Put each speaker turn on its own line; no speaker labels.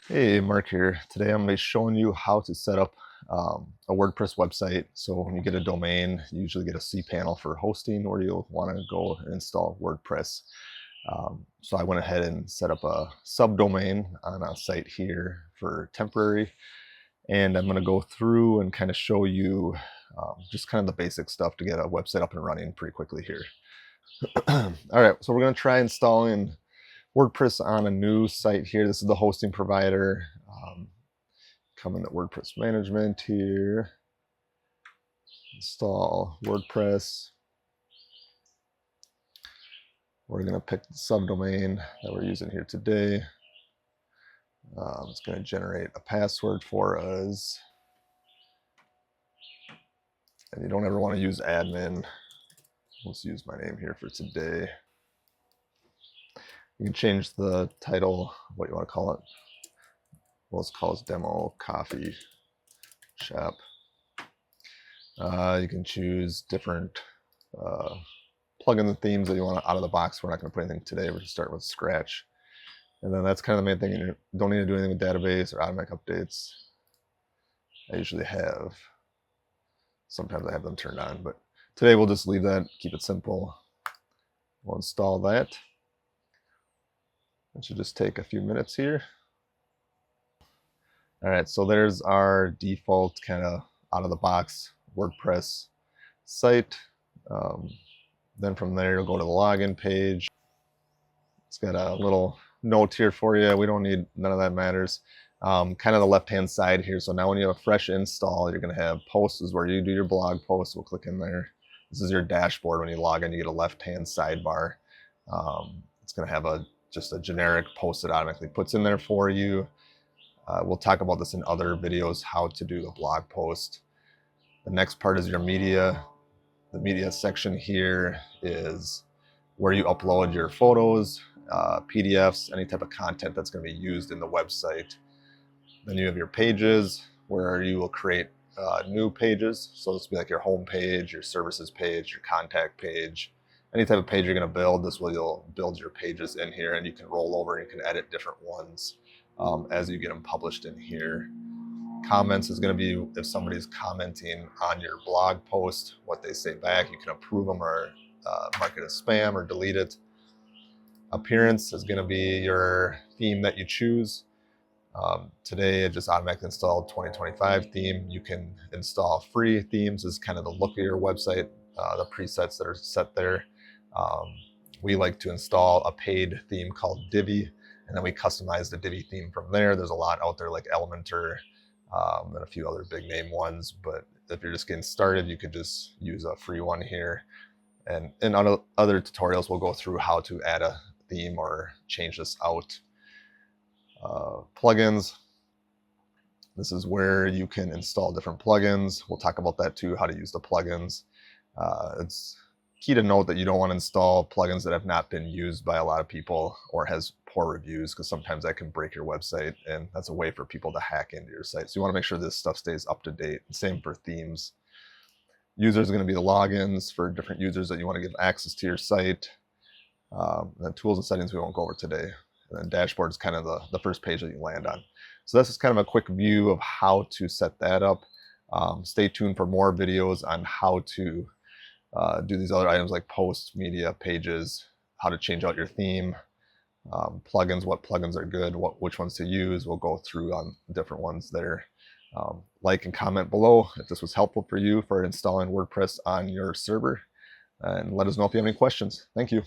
Hey, Mark here. Today I'm going to be showing you how to set up a WordPress website. So when you get a domain, you usually get a cPanel for hosting, or you'll want to go and install WordPress. So I went ahead and set up a subdomain on a site here for temporary, and I'm going to go through and kind of show you just kind of the basic stuff to get a website up and running pretty quickly here. All right, so we're going to try installing WordPress on a new site here. This is the hosting provider. Come into WordPress management here, install WordPress. We're going to pick the subdomain that we're using here today. It's going to generate a password for us. And you don't ever want to use admin. Let's use my name here for today. You can change the title, what you want to call it. Well, let's call this Demo Coffee Shop. You can choose different plugins and themes that you want out of the box. We're not going to put anything today. We're just start with scratch. And then that's kind of the main thing. You don't need to do anything with database or automatic updates. I usually have. Sometimes I have them turned on, but today we'll just leave that, keep it simple. We'll install that. It should just take a few minutes here. All right, so there's our default kind of out of the box WordPress site. Then from there, you'll go to the login page. It's got a little note here for you. We don't need, none of that matters. Kind of the left-hand side here. So now when you have a fresh install, you're going to have posts is where you do your blog posts. We'll click in there. This is your dashboard. When you log in, you get a left-hand sidebar. It's going to have just a generic post that automatically puts in there for you. We'll talk about this in other videos, how to do the blog post. The next part is your media. The media section here is where you upload your photos, PDFs, any type of content that's going to be used in the website. Then you have your pages, where you will create new pages. So this will be like your home page, your services page, your contact page, any type of page you're going to build. This will, you'll build your pages in here, and you can roll over and you can edit different ones as you get them published in here. Comments is going to be if somebody's commenting on your blog post, what they say back. You can approve them or mark it as spam or delete it. Appearance is going to be your theme that you choose. Today it just automatically installed 2025 theme. You can install free themes as kind of the look of your website, the presets that are set there. We like to install a paid theme called Divi, and then we customize the Divi theme from there. There's a lot out there like Elementor and a few other big name ones, but if you're just getting started, you could just use a free one here. And in other tutorials, we'll go through how to add a theme or change this out. Plugins. This is where you can install different plugins. We'll talk about that too, how to use the plugins. It's key to note that you don't want to install plugins that have not been used by a lot of people or has poor reviews, because sometimes that can break your website, and that's a way for people to hack into your site. So you want to make sure this stuff stays up to date. Same for themes. Users are going to be the logins for different users that you want to give access to your site. Then tools and settings we won't go over today. And then dashboard is kind of the first page that you land on. So this is kind of a quick view of how to set that up. Stay tuned for more videos on how to do these other items like posts, media, pages, how to change out your theme, plugins, what plugins are good, which ones to use. We'll go through on different ones there. Like and comment below if this was helpful for you for installing WordPress on your server, and let us know if you have any questions. Thank you.